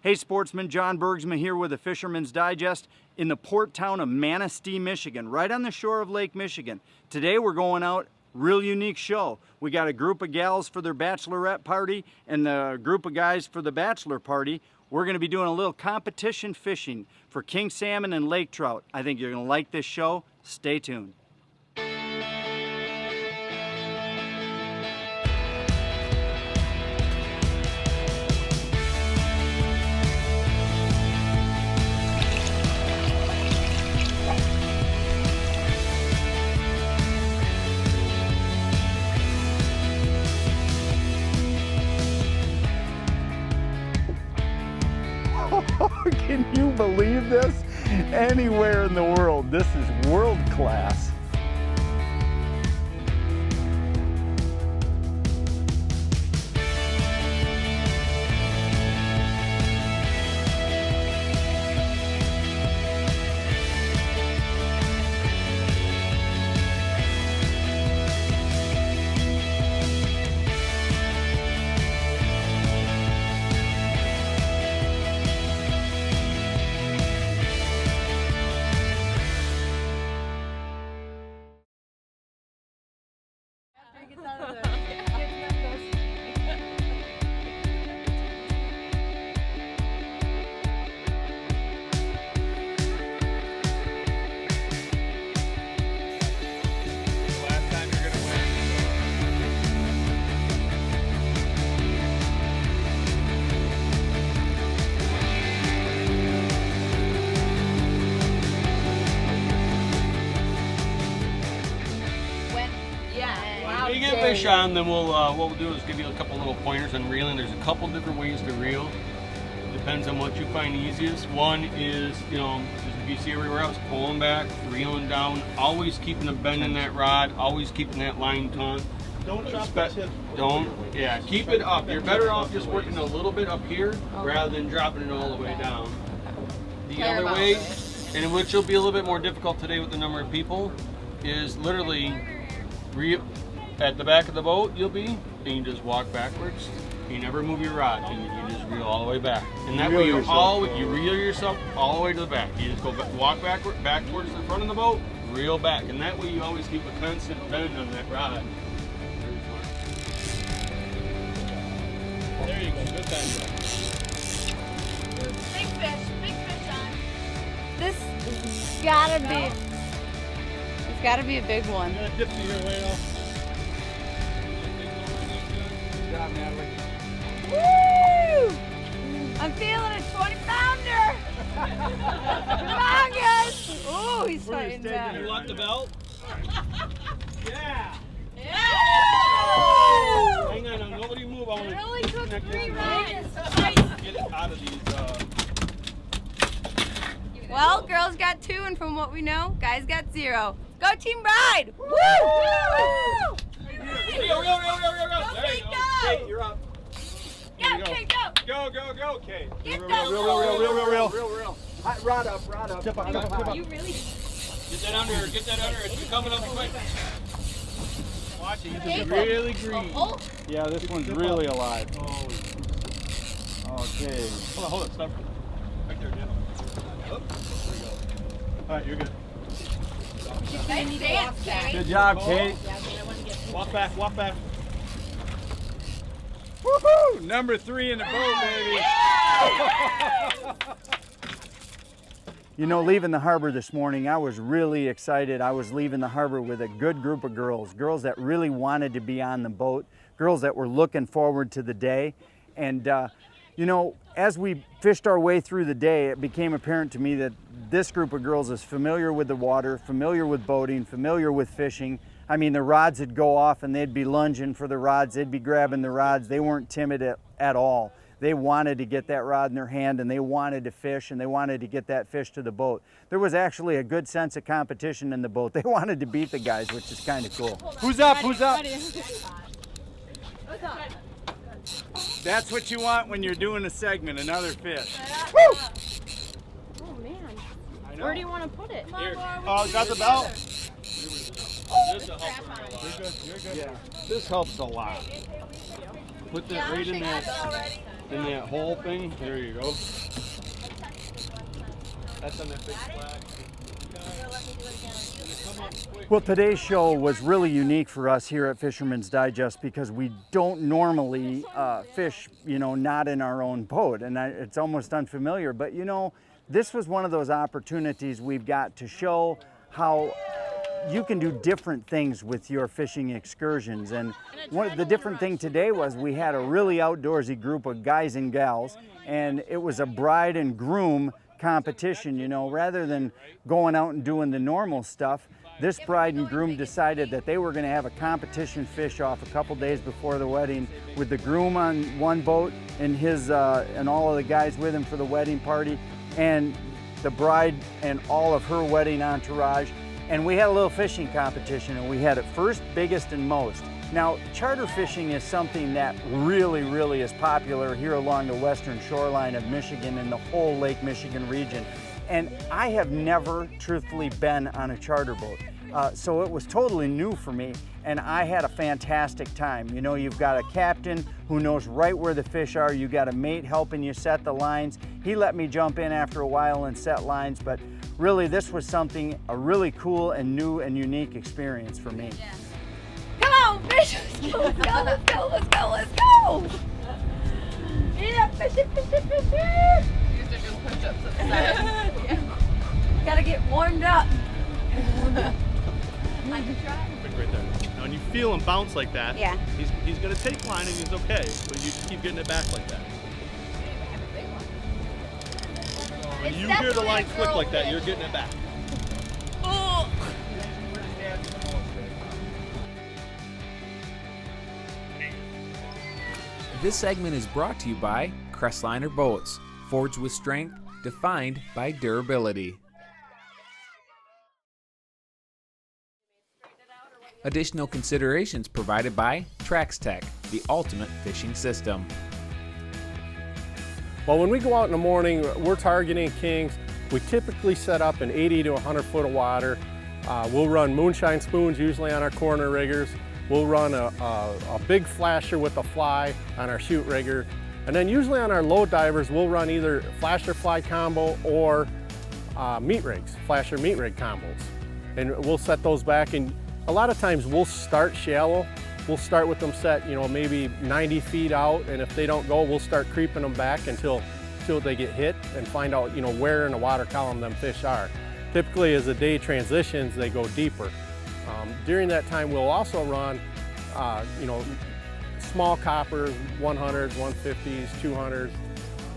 Hey sportsman, John Bergsman here with the Fisherman's Digest in the port town of Manistee, Michigan, right on the shore of Lake Michigan. Today we're going out, real unique show. We got a group of gals for their bachelorette party and a group of guys for the bachelor party. We're going to be doing a little competition fishing for king salmon and lake trout. I think you're going to like this show. Stay tuned. Can you believe this? Anywhere in the world, this is world class. When you get fish on, then what we'll do is give you a couple little pointers on reeling. There's a couple different ways to reel. Depends on what you find easiest. One is, just if you see everywhere else, pulling back, reeling down, always keeping a bend in that rod, always keeping that line taut. Don't drop the tip. Keep it up. You're better off just working a little bit up here rather than dropping it all the way down. The other way, and which will be a little bit more difficult today with the number of people, is literally at the back of the boat and you just walk backwards. You never move your rod, and you just reel all the way back. And that way you reel yourself all the way to the back. You just go walk back towards the front of the boat, reel back, and that way you always keep a constant bend on that rod. There you go. Good time. Big fish on. This gotta be a big one. I'm gonna dip you your way off. Good job, Natalie. Woo! I'm feeling a 20-pounder. Come on, guys. Oh, he's fighting back. You want the belt? Yeah! Yeah! Hang on, nobody move. I want It to only took 3 rides. get it out of these. Well, girls got 2, and from what we know, guys got 0. Go Team Bride! Woo! Reel. There you go. Kate, you're up. Go, Kate, go. Go, Kate. Get Real. Hot rod up. Tip up. You really... Get that under. It's coming up quick. Watch it. Kate, Really green. Oh, Yeah, this one's really alive. Oh. Okay. Hold on. Stop. Right there, Jim. There you go. All right, you're good. nice dance, Kate. Good job, Kate. Walk back. Woohoo! Number 3 in the boat, baby. You know, leaving the harbor this morning, I was really excited. I was leaving the harbor with a good group of girls that really wanted to be on the boat, girls that were looking forward to the day. And, as we fished our way through the day, it became apparent to me that this group of girls is familiar with the water, familiar with boating, familiar with fishing. I mean, the rods would go off and they'd be lunging for the rods, they'd be grabbing the rods. They weren't timid at all. They wanted to get that rod in their hand and they wanted to fish and they wanted to get that fish to the boat. There was actually a good sense of competition in the boat. They wanted to beat the guys, which is kind of cool. Who's up? That's what you want when you're doing a segment, another fish. Oh, man. I know. Where do you want to put it? Here. Oh, got the belt? This will help her a lot. Yeah, this helps a lot. Put that right in there. in that whole thing. There you go. That's on that big flag. Well, today's show was really unique for us here at Fisherman's Digest because we don't normally fish, not in our own boat, and it's almost unfamiliar. But this was one of those opportunities we've got to show how you can do different things with your fishing excursions. And the different thing today was we had a really outdoorsy group of guys and gals, and it was a bride and groom competition. Rather than going out and doing the normal stuff, this bride and groom decided that they were going to have a competition fish off a couple days before the wedding, with the groom on one boat and and all of the guys with him for the wedding party, and the bride and all of her wedding entourage. And we had a little fishing competition, and we had it first, biggest, and most. Now, charter fishing is something that really, really is popular here along the western shoreline of Michigan and the whole Lake Michigan region. And I have never truthfully been on a charter boat. So it was totally new for me, and I had a fantastic time. You've got a captain who knows right where the fish are. You got a mate helping you set the lines. He let me jump in after a while and set lines, but really this was a really cool and new and unique experience for me. Yeah. Come on, fish! Let's go, let's go, let's go, let's go, let's go! Yeah, fish it, fish it, fish it! You have to do push-ups at the side. Yeah. Gotta get warmed up. Like a trout? Right there. Now, when you feel him bounce like that, Yeah. he's going to take line and he's okay, but you just keep getting it back like that. When It's you hear the definitely line a click girl like that, fish. you're getting it back. Oh. This segment is brought to you by Crestliner Boats, forged with strength, defined by durability. Additional considerations provided by TraxTech, the ultimate fishing system. Well, when we go out in the morning, we're targeting kings. We typically set up in 80 to 100 foot of water. We'll run moonshine spoons usually on our corner riggers. We'll run a big flasher with a fly on our shoot rigger. And then usually on our low divers, we'll run either flasher fly combo or meat rigs, flasher meat rig combos. And we'll set those back, and a lot of times we'll start shallow. We'll start with them set, maybe 90 feet out, and if they don't go, we'll start creeping them back until they get hit and find out, where in the water column them fish are. Typically, as the day transitions, they go deeper. During that time, we'll also run, small coppers, 100s, 150s, 200s,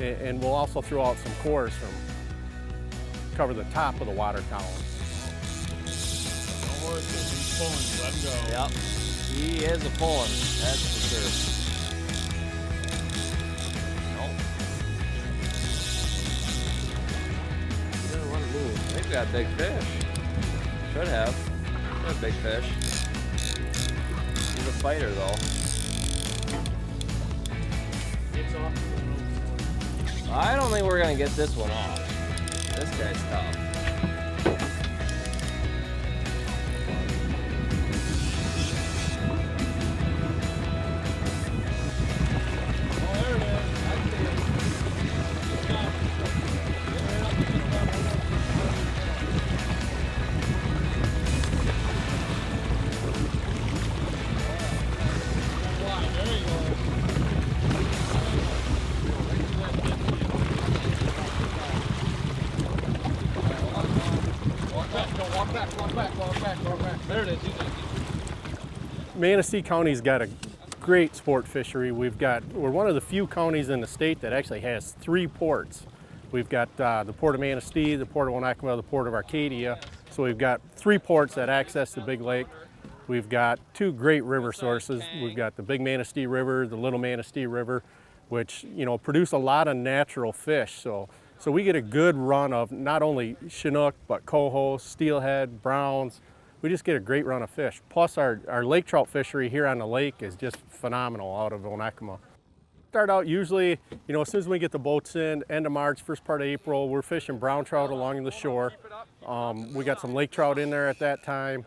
and we'll also throw out some cores from cover the top of the water column. Don't worry, he's pulling, let him go. Yep, he is a pulling, that's for sure. Nope. He doesn't want to move. I think we got a big fish. Should have. We have a big fish. He's a fighter though. I don't think we're gonna get this one off. This guy's tough. There it is. Manistee County's got a great sport fishery. We're one of the few counties in the state that actually has 3 ports. We've got the Port of Manistee, the Port of Winnetka, the Port of Arcadia. So we've got 3 ports that access the big lake. We've got 2 great river sources. We've got the Big Manistee River, the Little Manistee River, which produce a lot of natural fish. So we get a good run of not only Chinook, but coho, steelhead, browns. We just get a great run of fish. Plus our lake trout fishery here on the lake is just phenomenal out of Winnetka. Start out usually, as soon as we get the boats in, end of March, first part of April, we're fishing brown trout along the shore. We got some lake trout in there at that time.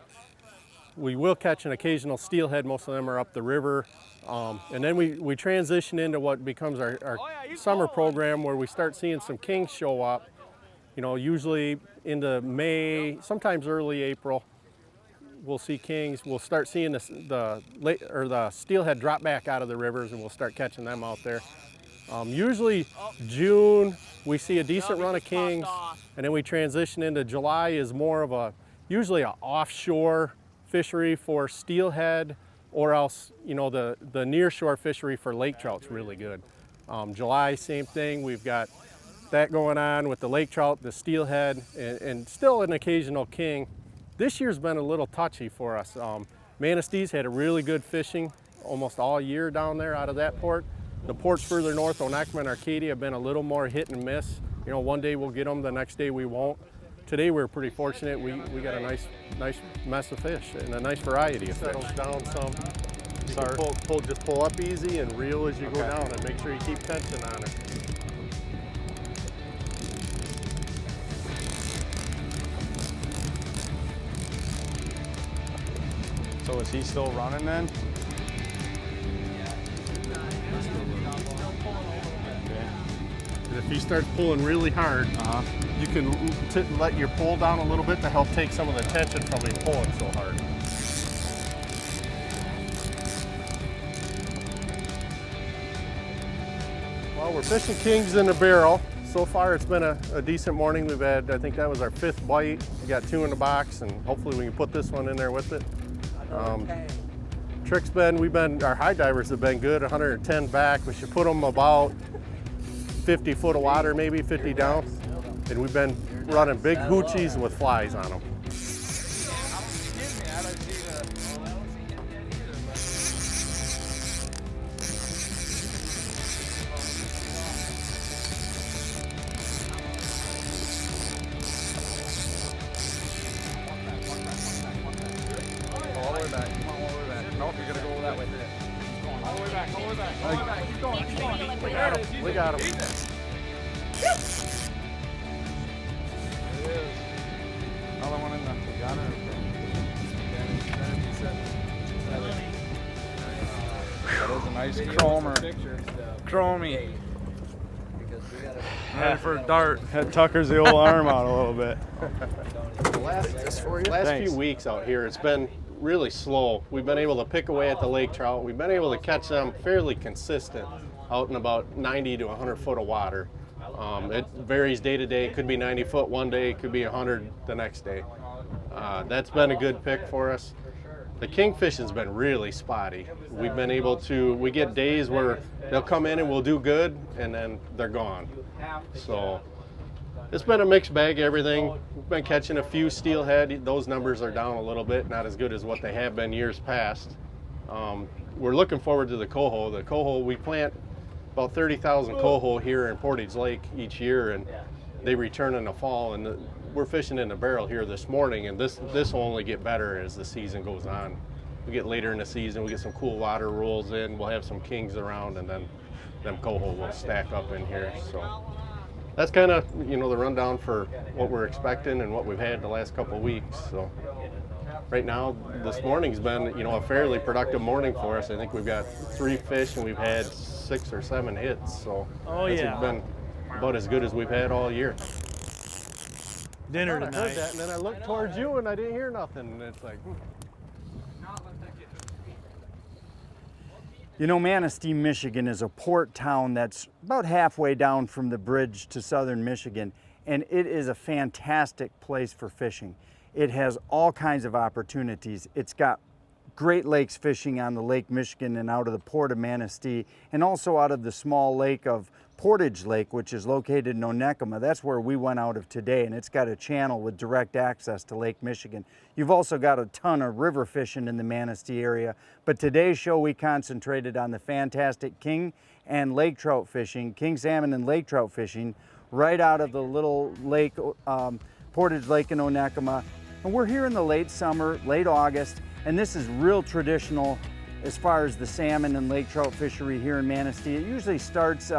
We will catch an occasional steelhead. Most of them are up the river. And then we transition into what becomes our summer program, where we start seeing some kings show up, you know, usually into May, sometimes early April. We'll see kings. We'll start seeing the steelhead drop back out of the rivers, and we'll start catching them out there. Usually June, we see a decent run of kings, and then we transition into July is more of usually an offshore fishery for steelhead, or else, you know, the nearshore fishery for lake trout's really good. July, same thing. We've got that going on with the lake trout, the steelhead, and still an occasional king. This year's been a little touchy for us. Manastee's had a really good fishing almost all year down there out of that port. The ports further north, Onekama and Arcadia, have been a little more hit and miss. You know, one day we'll get them, the next day we won't. Today we're pretty fortunate. We got a nice mess of fish and a nice variety of fish. Settles down some. You can just pull up easy and reel as you go down, and make sure you keep tension on it. So is he still running then? And if he starts pulling really hard, you can let your pull down a little bit to help take some of the tension from him pulling so hard. Well, we're fishing kings in the barrel. So far it's been a decent morning. We've had, I think that was our 5th bite. We got 2 in the box, and hopefully we can put this one in there with it. Trick's been, our high divers have been good, 110 back. We should put them about 50 foot of water, maybe 50 down. And we've been running big hoochies with flies on them. All the way back. Come on, all the way back. Nope, you're gonna go that way. All the way back. All the way back. All the way back. Keep going. Keep going. We got him. We got him. Another one in the. We got her. That was a nice chromer. Chromey. Ready for a dart. Had Tucker's the old arm out a little bit. The last few weeks out here, it's been really slow. We've been able to pick away at the lake trout. We've been able to catch them fairly consistent out in about 90 to 100 foot of water. It varies day to day. It could be 90 foot one day, it could be 100 the next day. That's been a good pick for us. The kingfishing's been really spotty. We've been able to, we get days where they'll come in and we'll do good, and then they're gone. So it's been a mixed bag of everything. We've been catching a few steelhead. Those numbers are down a little bit, not as good as what they have been years past. We're looking forward to the coho. The coho, we plant about 30,000 coho here in Portage Lake each year, and they return in the fall. And we're fishing in the barrel here this morning, and this will only get better as the season goes on. We get later in the season, we get some cool water rolls in, we'll have some kings around, and then them coho will stack up in here. So that's kind of, you know, the rundown for what we're expecting and what we've had the last couple of weeks. So right now, this morning's been, you know, a fairly productive morning for us. I think we've got 3 fish and we've had 6 or 7 hits. So it's been about as good as we've had all year. Dinner I heard that, and then I looked towards you and I didn't hear nothing. And it's like, You know, Manistee, Michigan is a port town that's about halfway down from the bridge to southern Michigan, and it is a fantastic place for fishing. It has all kinds of opportunities. It's got Great Lakes fishing on the Lake Michigan and out of the port of Manistee, and also out of the small lake of Portage Lake, which is located in Onekama. That's where we went out of today, and it's got a channel with direct access to Lake Michigan. You've also got a ton of river fishing in the Manistee area, but today's show we concentrated on the fantastic king and lake trout fishing, king salmon and lake trout fishing, right out of the little lake, Portage Lake in Onekama. And we're here in the late summer, late August, and this is real traditional as far as the salmon and lake trout fishery here in Manistee. It usually starts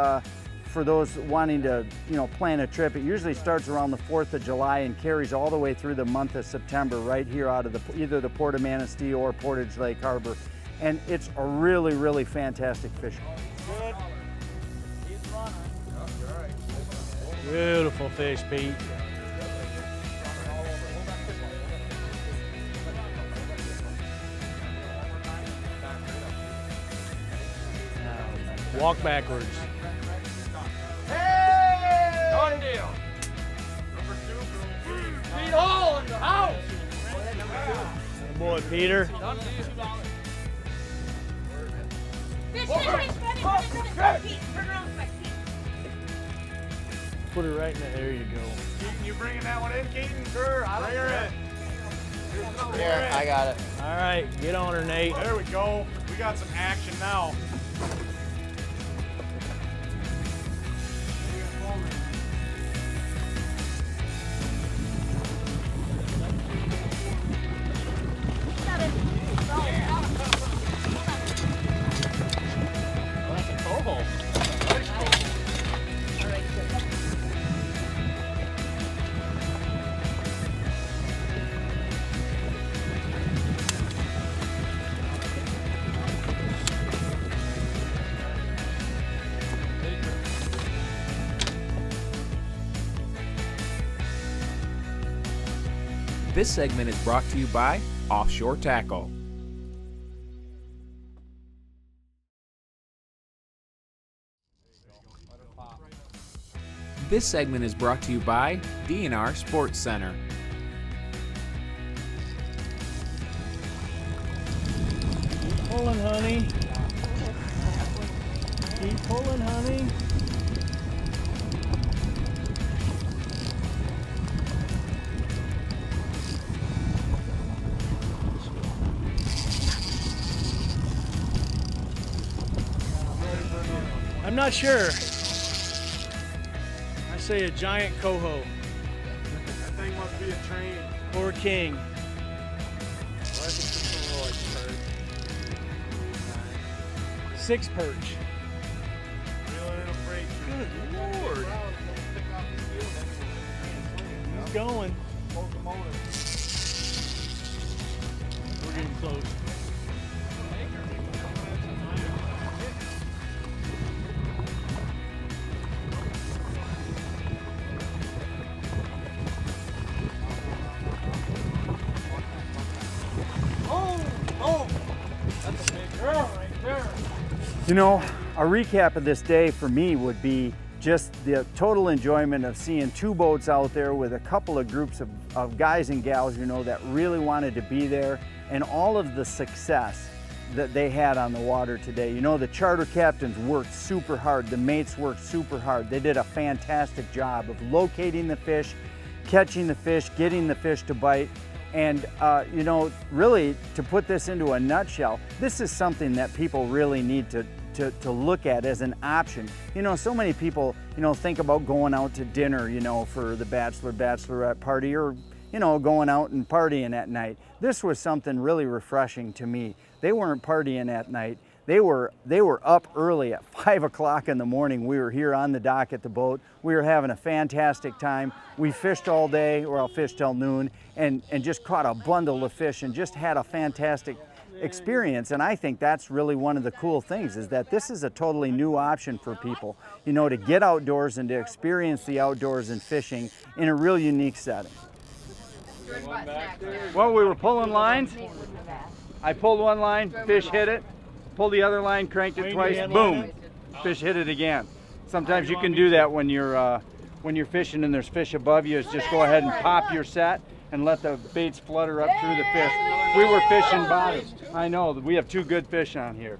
for those wanting to, plan a trip, it usually starts around the 4th of July and carries all the way through the month of September, right here out of either the Port of Manistee or Portage Lake Harbor. And it's a really, really fantastic fish. Good. Beautiful fish, Pete. Now, walk backwards. Hey! Done deal. Number 2 from Pete Hall in the house. Good boy, Peter. Put it right in there. You go. Keaton, you bringing that one in, Keaton? Sure, I don't care. Here, I got it. All right, get on her, Nate. There we go. We got some action now. That's a coho. This segment is brought to you by Offshore Tackle. This segment is brought to you by DNR Sports Center. Keep pulling, honey. Keep pulling, honey. I'm not sure. I say a giant coho That thing must be a train. or king. I think it's more like perch. 6 perch. Reeling in a freight train. Good Lord. He's going. We're getting close. A recap of this day for me would be just the total enjoyment of seeing 2 boats out there with a couple of groups of guys and gals, that really wanted to be there, and all of the success that they had on the water today. The charter captains worked super hard, the mates worked super hard. They did a fantastic job of locating the fish, catching the fish, getting the fish to bite. And really, to put this into a nutshell, this is something that people really need to look at as an option. So many people, think about going out to dinner, for the bachelorette party, or, going out and partying at night. This was something really refreshing to me. They weren't partying at night. They were up early at 5 o'clock in the morning. We were here on the dock at the boat. We were having a fantastic time. We fished all day, or I'll fish till noon, and just caught a bundle of fish and just had a fantastic experience. And I think that's really one of the cool things, is that this is a totally new option for people, to get outdoors and to experience the outdoors and fishing in a real unique setting. Well, we were pulling lines. I pulled one line, fish hit it. Pulled the other line, cranked it twice, boom, fish hit it again. Sometimes you can do that when you're fishing and there's fish above you. Is just go ahead and pop your set and let the baits flutter up through the fish. We were fishing bottoms. I know, we have 2 good fish on here.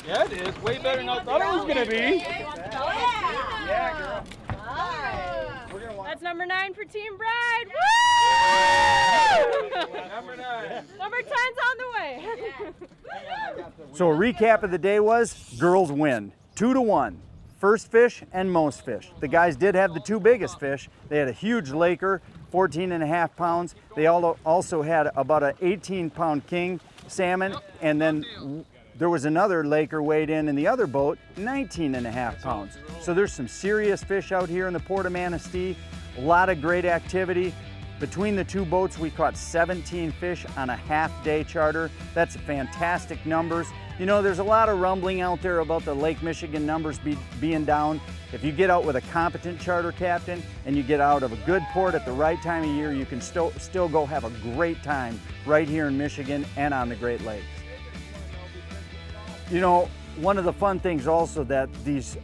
Yeah, it is. Way better than I thought it was going to be. Yeah, girl. That's number 9 for Team Bride. Woo! Number 9. Number 10's on the way. So a recap of the day was, girls win, 2-1. first fish and most fish. The guys did have the two biggest fish. They had a huge laker, 14.5 pounds. They also had about an 18-pound king salmon, and then there was another laker weighed in the other boat, 19.5 pounds. So there's some serious fish out here in the Port of Manistee. A lot of great activity. Between the two boats, we caught 17 fish on a half-day charter. That's fantastic numbers. You know, there's a lot of rumbling out there about the Lake Michigan numbers being down. If you get out with a competent charter captain and you get out of a good port at the right time of year, you can still go have a great time right here in Michigan and on the Great Lakes. You know, one of the fun things also that these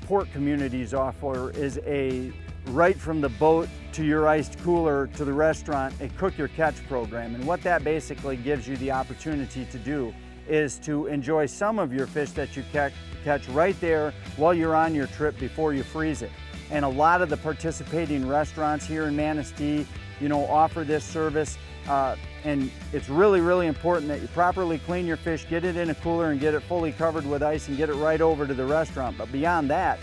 port communities offer is a right from the boat to your iced cooler to the restaurant, a cook your catch program. And what that basically gives you the opportunity to do is to enjoy some of your fish that you catch right there while you're on your trip before you freeze it. And a lot of the participating restaurants here in Manistee, you know, offer this service. And it's really, really important that you properly clean your fish, get it in a cooler and get it fully covered with ice and get it right over to the restaurant. But beyond that,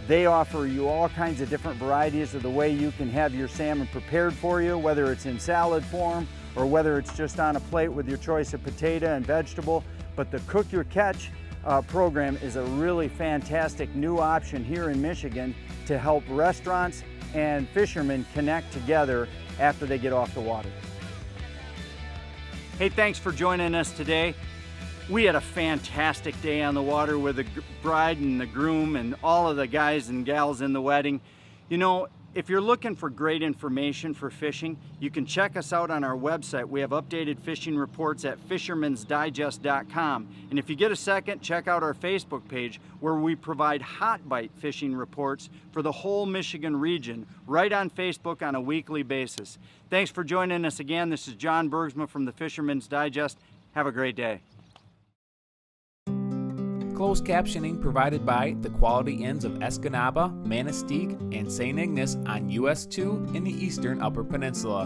they offer you all kinds of different varieties of the way you can have your salmon prepared for you, whether it's in salad form or whether it's just on a plate with your choice of potato and vegetable. But the Cook Your Catch program is a really fantastic new option here in Michigan to help restaurants and fishermen connect together after they get off the water. Hey, thanks for joining us today. We had a fantastic day on the water with the bride and the groom and all of the guys and gals in the wedding. You know, if you're looking for great information for fishing, you can check us out on our website. We have updated fishing reports at fishermansdigest.com. And if you get a second, check out our Facebook page where we provide hot bite fishing reports for the whole Michigan region right on Facebook on a weekly basis. Thanks for joining us again. This is John Bergsma from the Fisherman's Digest. Have a great day. Closed captioning provided by the Quality Inns of Escanaba, Manistee, and St. Ignace on US 2 in the eastern Upper Peninsula.